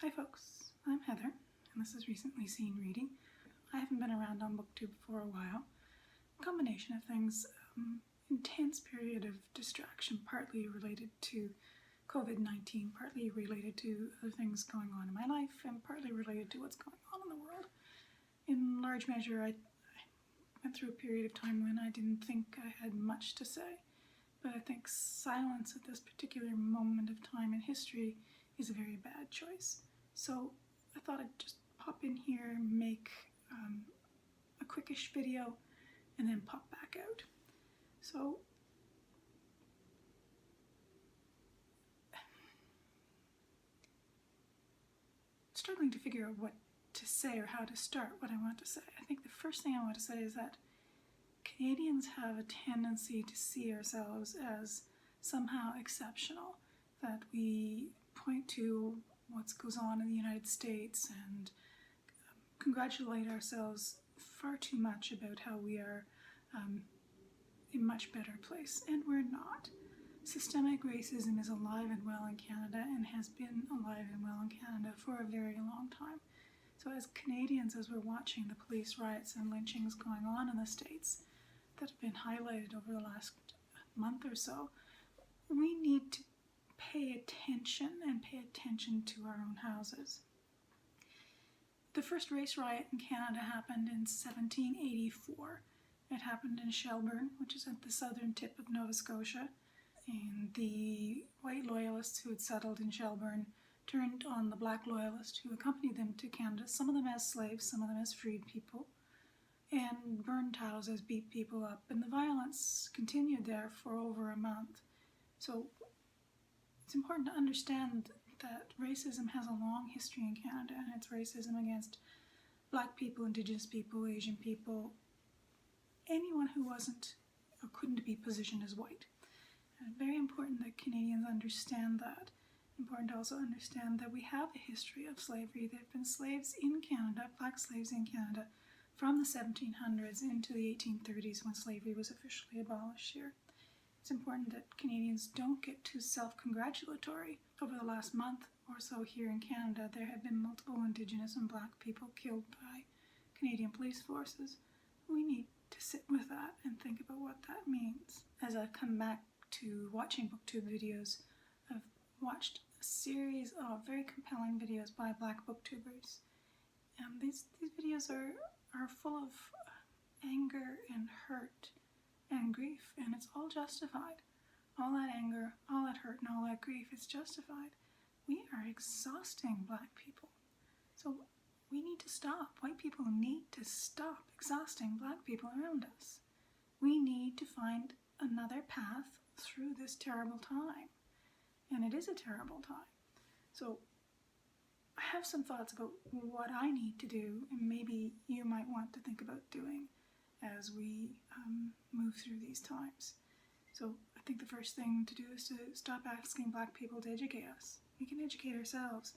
Hi folks, I'm Heather, and this is Recently Seen Reading. I haven't been around on BookTube for a while. A combination of things, intense period of distraction, partly related to COVID-19, partly related to other things going on in my life, and partly related to what's going on in the world. In large measure, I went through a period of time when I didn't think I had much to say, but I think silence at this particular moment of time in history is a very bad choice. So I thought I'd just pop in here, make a quickish video, and then pop back out. So struggling to figure out what to say or how to start what I want to say. I think the first thing I want to say is that Canadians have a tendency to see ourselves as somehow exceptional, that we point to what goes on in the United States and congratulate ourselves far too much about how we are in a much better place, and we're not. Systemic racism is alive and well in Canada and has been alive and well in Canada for a very long time. So as Canadians, as we're watching the police riots and lynchings going on in the States that have been highlighted over the last month or so, we need to pay attention to our own houses. The first race riot in Canada happened in 1784. It happened in Shelburne, which is at the southern tip of Nova Scotia, and the white loyalists who had settled in Shelburne turned on the black loyalists who accompanied them to Canada, some of them as slaves, some of them as freed people, and burned houses, beat people up, and the violence continued there for over a month. So it's important to understand that racism has a long history in Canada, and it's racism against black people, Indigenous people, Asian people, anyone who wasn't or couldn't be positioned as white. And very important that Canadians understand that. Important to also understand that we have a history of slavery. There have been slaves in Canada, black slaves in Canada, from the 1700s into the 1830s when slavery was officially abolished here. It's important that Canadians don't get too self-congratulatory. Over the last month or so here in Canada, there have been multiple Indigenous and black people killed by Canadian police forces. We need to sit with that and think about what that means. As I come back to watching BookTube videos, I've watched a series of very compelling videos by black booktubers. And these videos are full of anger and hurt and grief, and it's all justified. All that anger, all that hurt, and all that grief is justified. We are exhausting black people. So we need to stop. White people need to stop exhausting black people around us. We need to find another path through this terrible time. And it is a terrible time. So I have some thoughts about what I need to do, and maybe you might want to think about doing as we move through these times. So I think the first thing to do is to stop asking black people to educate us. We can educate ourselves.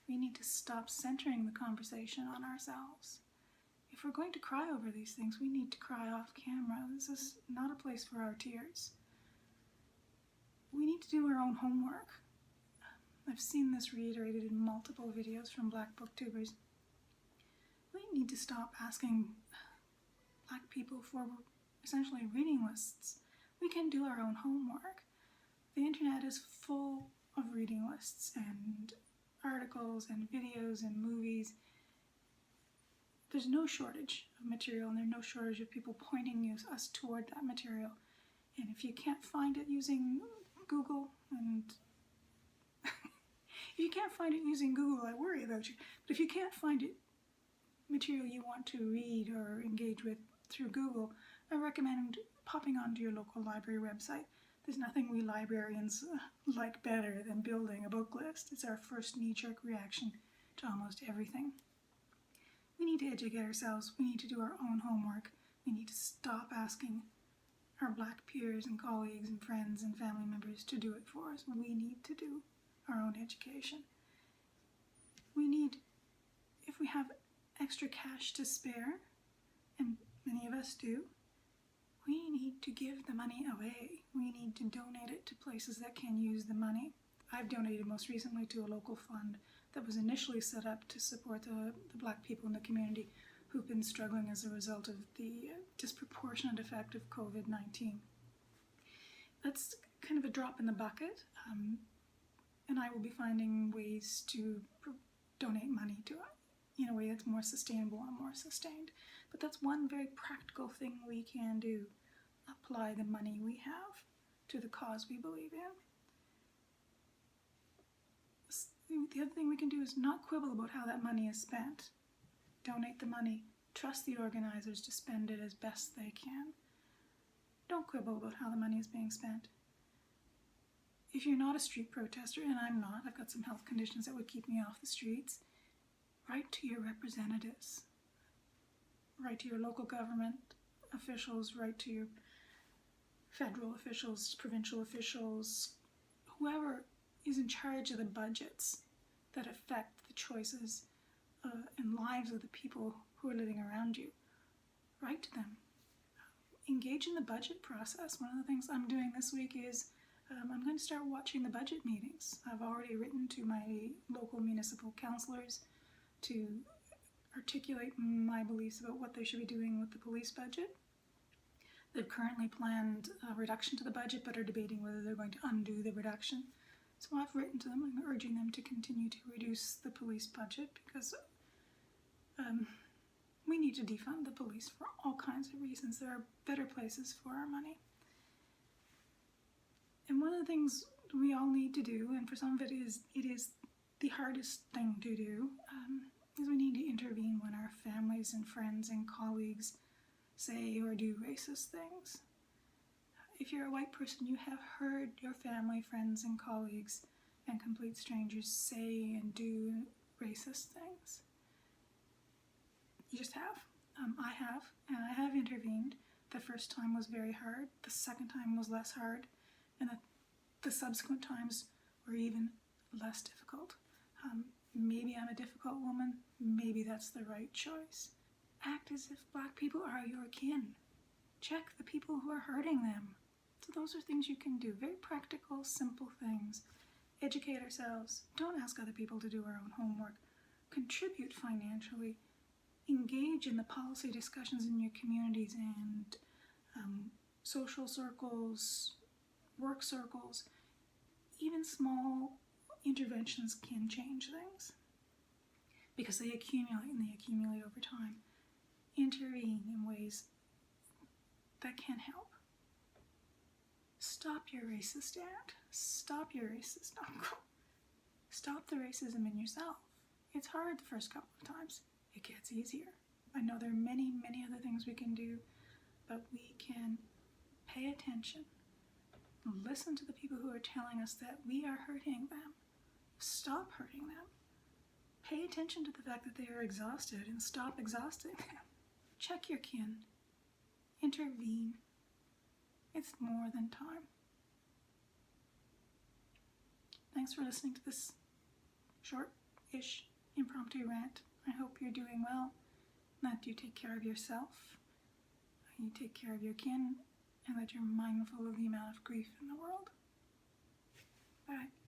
We need to stop centering the conversation on ourselves. If we're going to cry over these things, we need to cry off camera. This is not a place for our tears. We need to do our own homework. I've seen this reiterated in multiple videos from black booktubers. We need to stop asking black people for essentially reading lists. We can do our own homework. The internet is full of reading lists and articles and videos and movies. There's no shortage of material, and there's no shortage of people pointing us toward that material. And if you can't find it using Google, and if you can't find it using Google, I worry about you. But if you can't find it, material you want to read or engage with through Google, I recommend popping onto your local library website. There's nothing we librarians like better than building a book list. It's our first knee-jerk reaction to almost everything. We need to educate ourselves. We need to do our own homework. We need to stop asking our black peers and colleagues and friends and family members to do it for us. We need to do our own education. We need, if we have extra cash to spare, and many of us do, we need to give the money away. We need to donate it to places that can use the money. I've donated most recently to a local fund that was initially set up to support the Black people in the community who've been struggling as a result of the disproportionate effect of COVID-19. That's kind of a drop in the bucket, and I will be finding ways to donate money to it in a way that's more sustainable and more sustained. But that's one very practical thing we can do: apply the money we have to the cause we believe in. The other thing we can do is not quibble about how that money is spent. Donate the money. Trust the organizers to spend it as best they can. Don't quibble about how the money is being spent. If you're not a street protester, and I'm not, I've got some health conditions that would keep me off the streets, write to your representatives. Write to your local government officials, write to your federal officials, provincial officials, whoever is in charge of the budgets that affect the choices and lives of the people who are living around you. Write to them. Engage in the budget process. One of the things I'm doing this week is I'm going to start watching the budget meetings. I've already written to my local municipal councillors to articulate my beliefs about what they should be doing with the police budget. They've currently planned a reduction to the budget, but are debating whether they're going to undo the reduction. So I've written to them. I'm urging them to continue to reduce the police budget because we need to defund the police for all kinds of reasons. There are better places for our money. And one of the things we all need to do, and for some of it is the hardest thing to do, is we need to intervene when our families and friends and colleagues say or do racist things. If you're a white person, you have heard your family, friends, and colleagues and complete strangers say and do racist things. You just have. I have, and I have intervened. The first time was very hard. The second time was less hard. And the subsequent times were even less difficult. Maybe I'm a difficult woman. Maybe that's the right choice. Act as if Black people are your kin. Check the people who are hurting them. So those are things you can do. Very practical, simple things. Educate ourselves. Don't ask other people to do our own homework. Contribute financially. Engage in the policy discussions in your communities and social circles, work circles. Even small interventions can change things because they accumulate and they accumulate over time. Intervene in ways that can help. Stop your racist act. Stop your racist uncle. Stop the racism in yourself. It's hard the first couple of times. It gets easier. I know there are many, many other things we can do, but we can pay attention. Listen to the people who are telling us that we are hurting them. Stop hurting them. Pay attention to the fact that they are exhausted and stop exhausting them. Check your kin. Intervene. It's more than time. Thanks for listening to this short-ish impromptu rant. I hope you're doing well, that you take care of yourself, you take care of your kin, and that you're mindful of the amount of grief in the world. Bye.